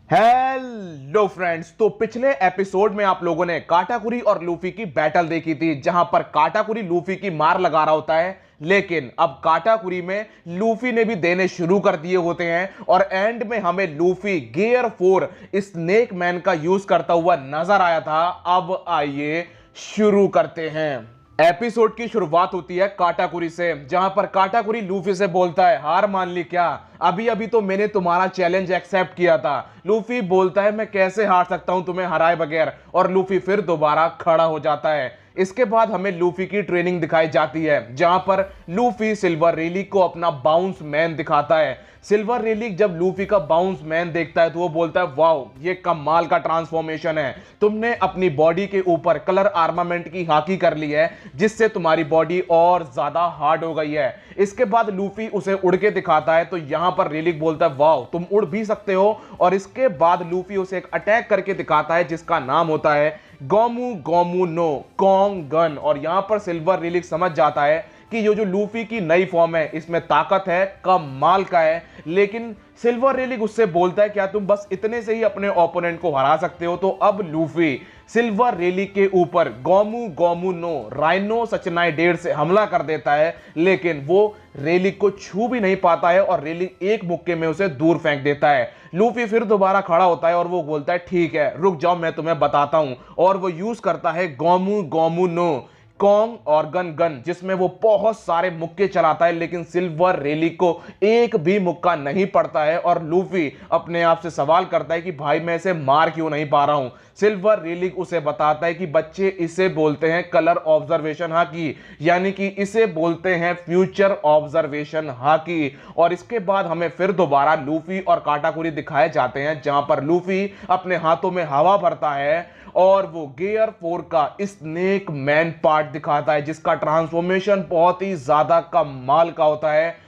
Hello friends. तो पिछले episode में आप लोगों ने काटाकुरी और लूफी की बैटल देखी थी, जहां पर काटाकुरी लूफी की मार लगा रहा होता है। लेकिन अब काटाकुरी में लूफी ने भी देने शुरू कर दिए होते हैं और एंड में हमें लूफी गियर 4 स्नेक मैन का यूज करता हुआ नजर आया था। अब आइए शुरू करते हैं। एपिसोड की शुरुआत होती है काटाकुरी से, जहां पर काटाकुरी लूफी से बोलता है, हार मान ली क्या? अभी अभी तो मैंने तुम्हारा चैलेंज एक्सेप्ट किया था। लूफी बोलता है, मैं कैसे हार सकता हूं तुम्हें हराए बगैर। और लूफी फिर दोबारा खड़ा हो जाता है। इसके बाद हमें लूफी की ट्रेनिंग दिखाई जाती है, जहां पर लूफी सिल्वर रेलिक को अपना बाउंस मैन दिखाता है। सिल्वर रेलिक जब लूफी का बाउंस मैन देखता है तो वो बोलता है, वाओ, ये कमाल का ट्रांसफॉर्मेशन है। तुमने अपनी बॉडी के ऊपर कलर आर्मामेंट की हाकी कर ली है, जिससे तुम्हारी बॉडी और ज्यादा हार्ड हो गई है। इसके बाद लूफी उसे उड़ के दिखाता है, तो यहां पर रेलिक बोलता है, वाओ, तुम उड़ भी सकते हो। और इसके बाद लूफी उसे एक अटैक करके दिखाता है, जिसका नाम होता है Gomu Gomu no Kong Gun. और यहां पर सिल्वर रेलिक समझ जाता है कि ये जो लूफी की नई फॉर्म है, इसमें ताकत है, कमाल का है। लेकिन सिल्वर रेलिक उससे बोलता है, क्या तुम बस इतने से ही अपने ओपोनेंट को हरा सकते हो? तो अब लूफी सिल्वर रेलिक के ऊपर गोमू गोमू नो राइनो सचनाइडेर से हमला कर देता है। लेकिन वो रेलिक को छू भी नहीं पाता है और रेलिक एक मुक्के में उसे दूर फेंक देता है। लूफी फिर दोबारा खड़ा होता है और वो बोलता है, ठीक है, रुक जाओ, मैं तुम्हें बताता हूं। और वो यूज करता है गोमू गोमू नो कॉन्ग और गन गन, जिसमें वो बहुत सारे मुक्के चलाता है। लेकिन सिल्वर रेलिक को एक भी मुक्का नहीं पड़ता है और लूफी अपने आप से सवाल करता है कि भाई, मैं इसे मार क्यों नहीं पा रहा हूं। सिल्वर रेलिक उसे बताता है कि बच्चे, इसे बोलते हैं कलर ऑब्जर्वेशन हाकी, यानी कि इसे बोलते हैं फ्यूचर ऑब्जर्वेशन हाकी। और इसके बाद हमें फिर दोबारा लूफी और काटाकुरी दिखाए जाते हैं, जहां पर लूफी अपने हाथों में हवा भरता है और वो गियर 4 का स्नेक मैन पार्ट दिखाता है, जिसका ट्रांसफॉर्मेशन बहुत ही ज्यादा कमाल का होता है।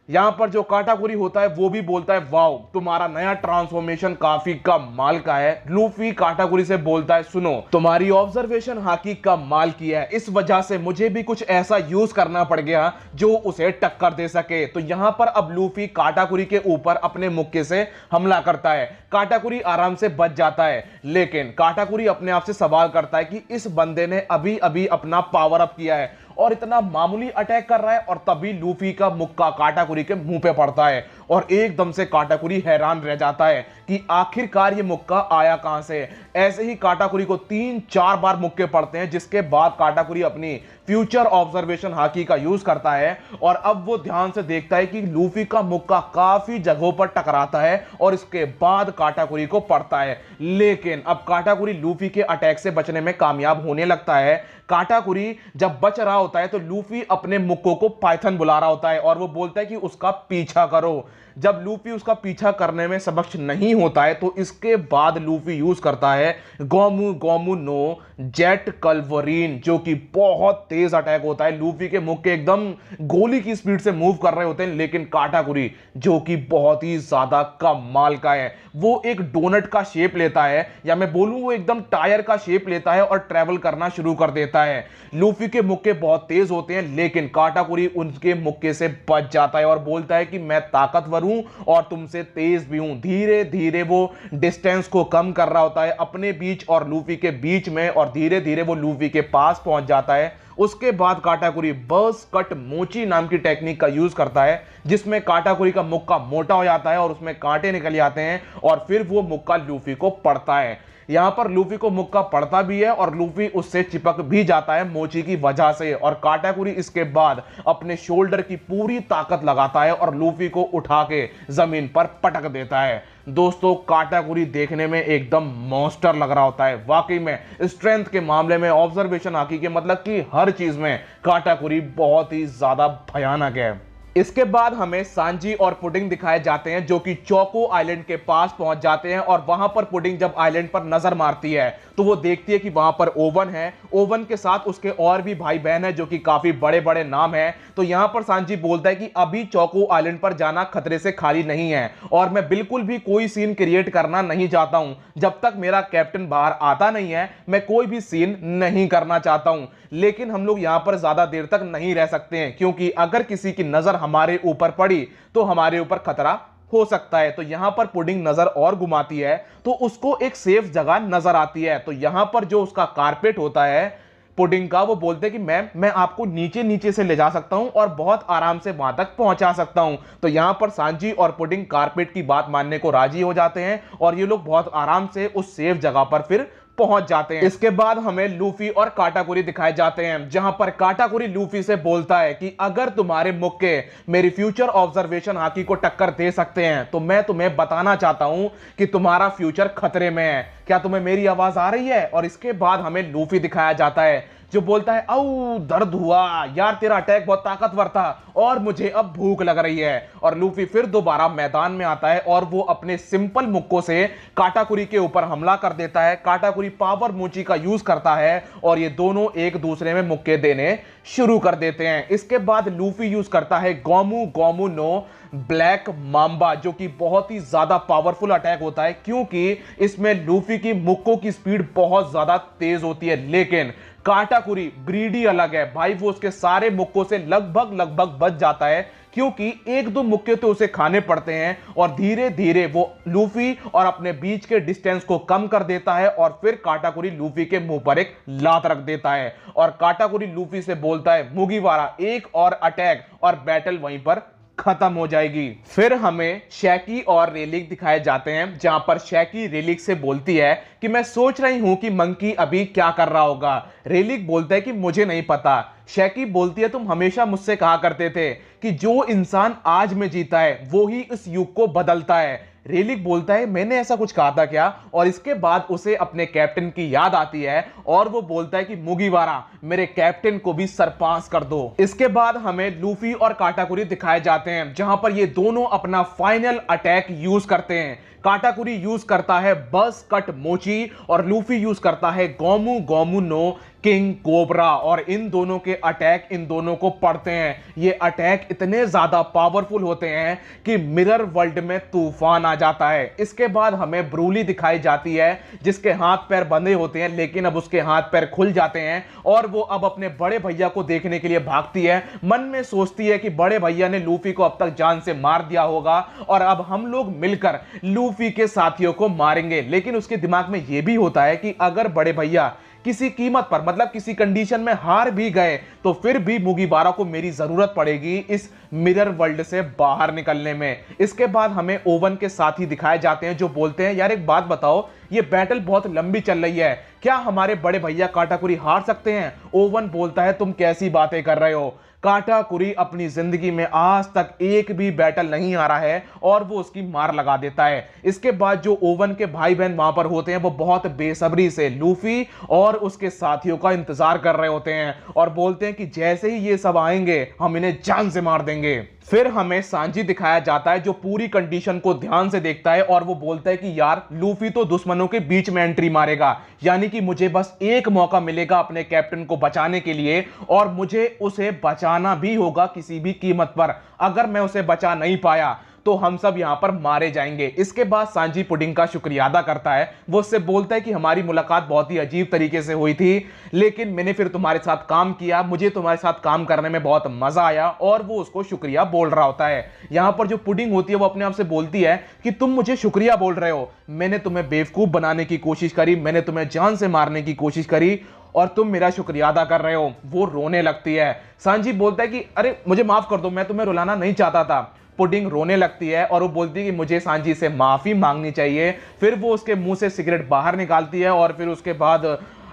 यहां पर जो काटाकुरी होता है वो भी बोलता है, वाओ, तुम्हारा नया ट्रांसफॉर्मेशन काफी कमाल का है। लूफी काटाकुरी से बोलता है, सुनो, तुम्हारी ऑब्जर्वेशन हाकी कमाल की है, इस वजह से मुझे भी कुछ ऐसा यूज करना पड़ गया जो उसे टक्कर दे सके। तो यहां पर अब लूफी काटाकुरी के ऊपर अपने मुक्के से हमला करता है। काटाकुरी आराम से बच जाता है, लेकिन काटाकुरी अपने आप से सवाल करता है कि इस बंदे ने अभी अभी अपना पावर अप किया है और इतना मामूली अटैक कर रहा है। और तभी लूफी का मुक्का काटाकुरी के मुंह पे पड़ता है और एकदम से काटाकुरी हैरान रह जाता है कि आखिरकार ये मुक्का आया कहां से। ऐसे ही काटाकुरी को 3-4 बार मुक्के पड़ते हैं, जिसके बाद काटाकुरी अपनी फ्यूचर ऑब्जर्वेशन हाकी का यूज करता है। और अब वो ध्यान से देखता है कि लूफी का मुक्का काफी जगहों पर टकराता है और इसके बाद काटाकुरी को पड़ता है। लेकिन अब काटाकुरी लूफी के अटैक से बचने में कामयाब होने लगता है। काटाकुरी जब बच रहा होता है तो लूफी अपने मुक्कों को पाइथन बुला रहा होता है और वो बोलता है कि उसका पीछा करो। जब लूफी उसका पीछा करने में सक्षम नहीं होता है तो इसके बाद लूफी यूज करता है गोमू गोमू नो जेट कल्वरीन, जो कि बहुत तेज अटैक होता है। लूफी के मुक्के एकदम गोली की स्पीड से मूव कर रहे होते हैं, लेकिन काटाकुरी, जो कि बहुत ही ज्यादा कमाल का है, वो एक डोनट का शेप लेता है, या मैं बोलूं वो एकदम टायर का शेप लेता है और ट्रेवल करना शुरू कर देता है। लूफी के मुक्के बहुत तेज होते हैं, लेकिन काटाकुरी उनके मुक्के से बच जाता है और बोलता है कि मैं ताकतवर हूं और तुमसे तेज भी हूं। धीरे धीरे वो डिस्टेंस को कम कर रहा होता है अपने बीच और लूफी के बीच में, और धीरे धीरे वो लूफी के पास पहुंच जाता है। उसके बाद काटाकुरी बर्स कट मोची नाम की टेक्निक का यूज करता है, जिसमें काटाकुरी का मुक्का मोटा हो जाता है और उसमें कांटे निकल जाते हैं और फिर वो मुक्का लूफी को पड़ता है। यहां पर लूफी को मुक्का पड़ता भी है और लूफी उससे चिपक भी जाता है मोची की वजह से। और काटाकुरी इसके बाद अपने शोल्डर की पूरी ताकत लगाता है और लूफी को उठा के जमीन पर पटक देता है। दोस्तों, काटाकुरी देखने में एकदम मॉन्स्टर लग रहा होता है। वाकई में स्ट्रेंथ के मामले में, ऑब्जर्वेशन हाकी के मतलब कि हर चीज में काटाकुरी बहुत ही ज्यादा भयानक है। इसके बाद हमें सांजी और पुडिंग दिखाए जाते हैं, जो कि चोको आइलैंड के पास पहुंच जाते हैं। और वहां पर पुडिंग जब आइलैंड पर नजर मारती है तो वो देखती है कि वहां पर ओवन है। ओवन के साथ उसके और भी भाई बहन है, जो कि काफी बड़े बड़े नाम है। तो यहां पर सांजी बोलता है कि अभी चोको आइलैंड पर जाना खतरे से खाली नहीं है और मैं बिल्कुल भी कोई सीन क्रिएट करना नहीं चाहता हूं। जब तक मेरा कैप्टन बाहर आता नहीं है, मैं कोई भी सीन नहीं करना चाहता हूं। लेकिन हम लोग यहां पर ज्यादा देर तक नहीं रह सकते हैं, क्योंकि अगर किसी की नजर हमारे ऊपर पड़ी तो हमारे ऊपर खतरा हो सकता है। तो यहां पर पुडिंग नजर और घुमाती है तो उसको एक सेफ जगह नजर आती है। तो यहां पर जो उसका कारपेट होता है पुडिंग का, वो बोलते हैं कि मैं आपको नीचे नीचे से ले जा सकता हूं और बहुत आराम से वहां तक पहुंचा सकता हूं। तो यहां पर सांजी और पुडिंग कारपेट की बात मानने को राजी हो जाते हैं और ये लोग बहुत आराम से उस सेफ जगह पर फिर पहुंच जाते हैं। इसके बाद हमें लूफी और काटाकुरी दिखाए जाते हैं, जहां पर काटाकुरी लूफी से बोलता है कि अगर तुम्हारे मुक्के मेरी फ्यूचर ऑब्जर्वेशन हाकी को टक्कर दे सकते हैं तो मैं तुम्हें बताना चाहता हूं कि तुम्हारा फ्यूचर खतरे में है। क्या तुम्हें मेरी आवाज आ रही है? और इसके बाद हमें लूफी दिखाया जाता है जो बोलता है औ दर्द हुआ यार, तेरा अटैक बहुत ताकतवर था और मुझे अब भूख लग रही है। और लूफी फिर दोबारा मैदान में आता है और वो अपने सिंपल मुक्कों से काटाकुरी के ऊपर हमला कर देता है। काटाकुरी पावर मूची का यूज करता है और ये दोनों एक दूसरे में मुक्के देने शुरू कर देते हैं। इसके बाद लूफी यूज करता है Gomu Gomu no Black Mamba, जो कि बहुत ही ज्यादा पावरफुल अटैक होता है क्योंकि इसमें लूफी की मुक्कों की स्पीड बहुत ज्यादा तेज होती है। लेकिन काटाकुरी ग्रीडी अलग है भाई, वो उसके सारे मुक्कों से लगभग बच जाता है क्योंकि एक दो मुक्के तो उसे खाने पड़ते हैं और धीरे धीरे वो लूफी और अपने बीच के डिस्टेंस को कम कर देता है और फिर काटाकुरी लूफी के मुंह पर एक लात रख देता है और काटाकुरी लूफी से बोलता है मुगीवारा एक और अटैक और बैटल वहीं पर खत्म हो जाएगी। फिर हमें शैकी और रेलिक दिखाए जाते हैं, जहां पर शैकी रेलिक से बोलती है कि मैं सोच रही हूं कि मंकी अभी क्या कर रहा होगा। रेलिक बोलता है कि मुझे नहीं पता। शैकी बोलती है तुम हमेशा मुझसे कहा करते थे कि जो इंसान आज में जीता है वो ही इस युग को बदलता है। रेलिक बोलता है मैंने ऐसा कुछ कहा था क्या? और इसके बाद उसे अपने कैप्टन की याद आती है और वो बोलता है कि मुगीवारा मेरे कैप्टन को भी सरपास कर दो। इसके बाद हमें लूफी और काटाकुरी दिखाए जाते हैं, जहां पर ये दोनों अपना फाइनल अटैक यूज करते हैं। काटाकुरी यूज करता है बस कट मोची और लूफी यूज करता है Gomu Gomu no King Cobra और इन दोनों के अटैक इन दोनों को पड़ते हैं। ये अटैक इतने ज्यादा पावरफुल होते हैं कि मिरर वर्ल्ड में तूफान आ जाता है। इसके बाद हमें ब्रूली दिखाई जाती है जिसके हाथ पैर बंधे होते हैं, लेकिन अब उसके हाथ पैर खुल जाते हैं और वो अब अपने बड़े भैया को देखने के लिए भागती है। मन में सोचती है कि बड़े भैया ने लूफी को अब तक जान से मार दिया होगा और अब हम लोग मिलकर लूफी के साथियों को मारेंगे। लेकिन उसके दिमाग में यह भी होता है कि अगर बड़े भैया किसी कीमत पर मतलब किसी कंडीशन में हार भी गए तो फिर भी मुगीवारा को मेरी जरूरत पड़ेगी इस मिरर वर्ल्ड से बाहर निकलने में। इसके बाद हमें ओवन के साथी दिखाए जाते हैं जो बोलते हैं यार एक बात बताओ, ये बैटल बहुत लंबी चल रही है, क्या हमारे बड़े भैया काटाकुरी हार सकते हैं? ओवन बोलता है तुम कैसी बातें कर रहे हो, काटाकुरी अपनी जिंदगी में आज तक एक भी बैटल नहीं हारा है और वो उसकी मार लगा देता है। इसके बाद जो ओवन के भाई बहन वहां पर होते हैं वो बहुत बेसब्री से लूफी और उसके साथियों का इंतजार कर रहे होते हैं और बोलते हैं कि जैसे ही ये सब आएंगे हम इन्हें जान से मार देंगे। फिर हमें सांजी दिखाया जाता है जो पूरी कंडीशन को ध्यान से देखता है और वो बोलता है कि यार लूफी तो दुश्मनों के बीच में एंट्री मारेगा, यानी कि मुझे बस एक मौका मिलेगा अपने कैप्टन को बचाने के लिए और मुझे उसे बचाना भी होगा किसी भी कीमत पर। अगर मैं उसे बचा नहीं पाया तो हम सब यहां पर मारे जाएंगे। इसके बाद सांजी पुडिंग का शुक्रिया अदा करता है। वो उससे बोलता है कि हमारी मुलाकात बहुत ही अजीब तरीके से हुई थी, लेकिन मैंने फिर तुम्हारे साथ काम किया, मुझे तुम्हारे साथ काम करने में बहुत मजा आया और वो उसको शुक्रिया बोल रहा होता है। यहां पर जो पुडिंग होती है वो अपने आप से बोलती है कि तुम मुझे शुक्रिया बोल रहे हो, मैंने तुम्हें बेवकूफ बनाने की कोशिश करी, मैंने तुम्हें जान से मारने की कोशिश करी और तुम मेरा शुक्रिया अदा कर रहे हो। वो रोने लगती है। सांजी बोलता है कि अरे मुझे माफ कर दो, मैं तुम्हें रुलाना नहीं चाहता था। पुडिंग रोने लगती है और वो बोलती है कि मुझे सांजी से माफी मांगनी चाहिए। फिर वो उसके मुंह से सिगरेट बाहर निकालती है और फिर उसके बाद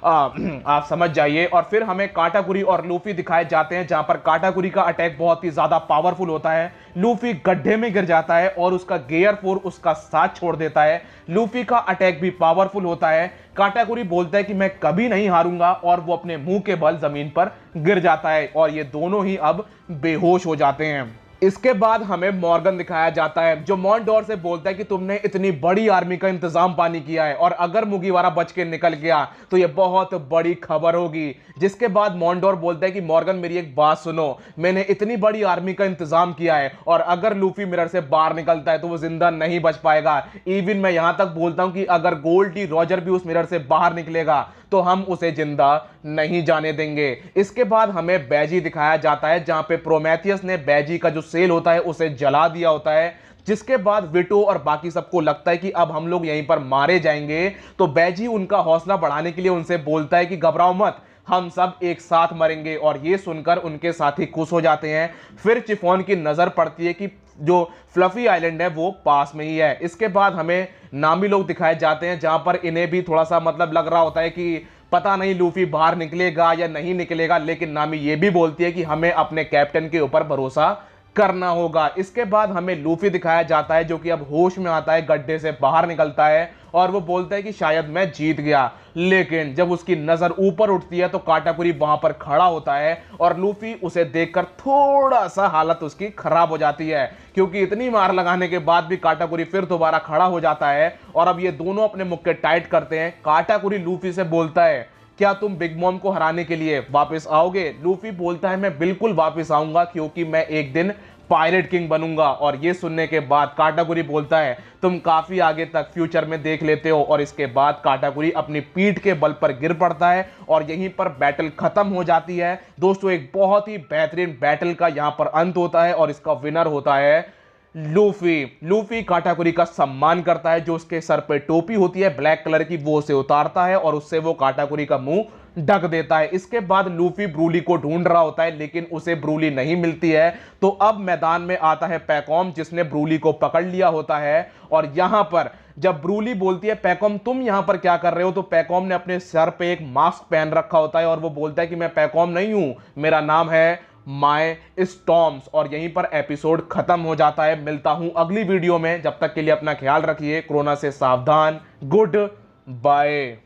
आप समझ जाइए। और फिर हमें काटाकुरी और लूफी दिखाए जाते हैं, जहां पर काटाकुरी का अटैक बहुत ही ज्यादा पावरफुल होता है। लूफी गड्ढे में गिर जाता है और उसका गियर फोर उसका साथ छोड़ देता है। लूफी का अटैक भी पावरफुल होता है। काटाकुरी बोलता है कि मैं कभी नहीं हारूंगा और वो अपने मुंह के बल जमीन पर गिर जाता है और ये दोनों ही अब बेहोश हो जाते हैं। इसके बाद हमें मॉर्गन दिखाया जाता है जो मॉन्डोर से बोलता है कि तुमने इतनी बड़ी आर्मी का इंतजाम पानी किया है और अगर मुगीवारा बच के निकल गया तो यह बहुत बड़ी खबर होगी। जिसके बाद मॉन्डोर बोलता है कि मॉर्गन मेरी एक बात सुनो, मैंने इतनी बड़ी आर्मी का इंतजाम किया है और अगर लूफी मिरर से बाहर निकलता है तो वो जिंदा नहीं बच पाएगा। इवन मैं यहां तक बोलता हूं कि अगर गोल्डी रॉजर भी उस मिरर से बाहर निकलेगा तो हम उसे जिंदा नहीं जाने देंगे। इसके बाद हमें बैजी दिखाया जाता है जहां पे प्रोमेथियस ने बैजी का जो सेल होता है उसे जला दिया होता है जिसके बाद विटो और बाकी सबको लगता है कि अब हम लोग यहीं पर मारे जाएंगे। तो बैजी उनका हौसला बढ़ाने के लिए उनसे बोलता है कि घबराओ मत, हम सब एक साथ मरेंगे। और ये सुनकर उनके साथी खुश हो जाते हैं। फिर चिफॉन की नजर पड़ती है कि जो फ्लफी आइलैंड है वो पास में ही है। इसके बाद हमें नामी लोग दिखाए जाते हैं, जहां पर इन्हें भी थोड़ा सा मतलब लग रहा होता है कि पता नहीं लूफी बाहर निकलेगा या नहीं निकलेगा, लेकिन नामी ये भी बोलती है कि हमें अपने कैप्टन के ऊपर भरोसा करना होगा। इसके बाद हमें लूफी दिखाया जाता है, जो कि अब होश में आता है, गड्ढे से बाहर निकलता है और वो बोलता है कि शायद मैं जीत गया। लेकिन जब उसकी नजर ऊपर उठती है तो काटाकुरी वहां पर खड़ा होता है और लूफी उसे देखकर थोड़ा सा हालत उसकी खराब हो जाती है, क्योंकि इतनी मार लगाने के बाद भी काटाकुरी फिर दोबारा खड़ा हो जाता है। और अब ये दोनों अपने मुक्के टाइट करते हैं। काटाकुरी लूफी से बोलता है, क्या तुम बिग मॉम को हराने के लिए वापस आओगे? लूफी बोलता है, मैं बिल्कुल वापस आऊंगा, क्योंकि मैं एक दिन पायरेट किंग बनूंगा। और ये सुनने के बाद काटाकुरी बोलता है, तुम काफी आगे तक फ्यूचर में देख लेते हो। और इसके बाद काटाकुरी अपनी पीठ के बल पर गिर पड़ता है और यहीं पर बैटल खत्म हो जाती है। दोस्तों, एक बहुत ही बेहतरीन बैटल का यहां पर अंत होता है और इसका विनर होता है लूफी। लूफी काटाकुरी का सम्मान करता है, जो उसके सर पे टोपी होती है ब्लैक कलर की, वो उसे उतारता है और उससे वो काटाकुरी का मुंह ढक देता है। इसके बाद लूफी ब्रूली को ढूंढ रहा होता है, लेकिन उसे ब्रूली नहीं मिलती है। तो अब मैदान में आता है पैकॉम, जिसने ब्रूली को पकड़ लिया होता है। और यहां पर जब ब्रूली बोलती है, पैकॉम तुम यहां पर क्या कर रहे हो, तो पैकॉम ने अपने सर पे एक मास्क पहन रखा होता है और वो बोलता है कि मैं पैकॉम नहीं हूं, मेरा नाम है माय स्टॉर्म्स। और यहीं पर एपिसोड खत्म हो जाता है। मिलता हूं अगली वीडियो में, जब तक के लिए अपना ख्याल रखिए, कोरोना से सावधान, गुड बाय।